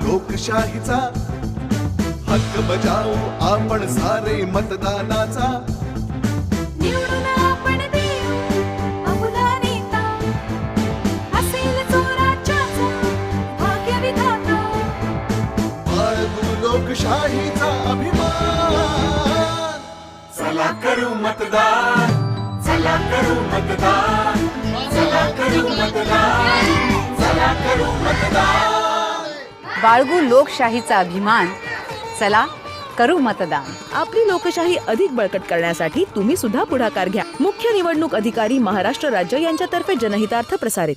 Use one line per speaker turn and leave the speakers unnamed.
लोकशाहीचा हक्क बजावू आपण सारे मतदानाचा।
निवडून आपण देऊ अमुला नेता, असेल जो राज्याचा भाग्यविधाता।
बाळगू लोकशाहीचा अभिमान, चला करू मतदान, चला करू मतदान, चला करू मतदान, चला करू मतदान।
बाळगू लोकशाहीचा अभिमान, चला करू मतदान।
आपली लोकशाही अधिक बळकट करण्यासाठी तुम्ही सुद्धा पुढाकार घ्या। मुख्य निवडणूक अधिकारी महाराष्ट्र राज्य यांच्यातर्फे जनहितार्थ प्रसारित।